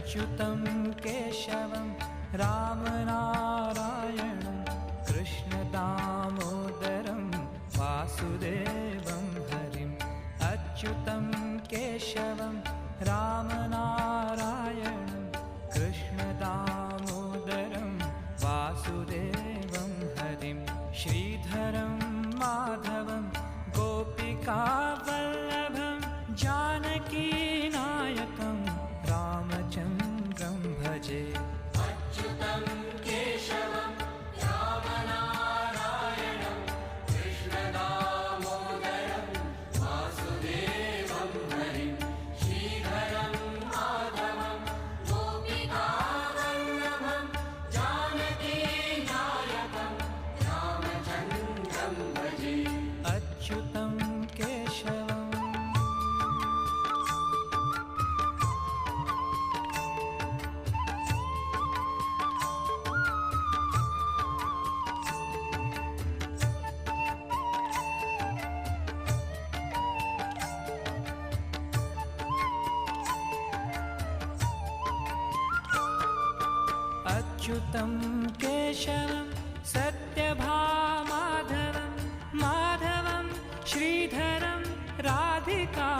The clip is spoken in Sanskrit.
अच्युतं केशवं रामनारायणं कृष्णदामोदरं वासुदेवं हरिम् अच्युतं केशवं रामनारायणं कृष्णदामोदरं वासुदेवं हरिं श्रीधरं माधवं गोपिकावल्लभं जानकीनायकं रामचन्द्रं भजे। अच्युतं केशवं रामनारायणं कृष्णदामोदरं वासुदेवं हरिं श्रीधरं माधवं गोपिकावल्लभं जानकीनायकं रामचन्द्रं भजे। अच्युतं केशवम् अच्युतं केशवं सत्यभामाधवं माधवं श्रीधरं राधिका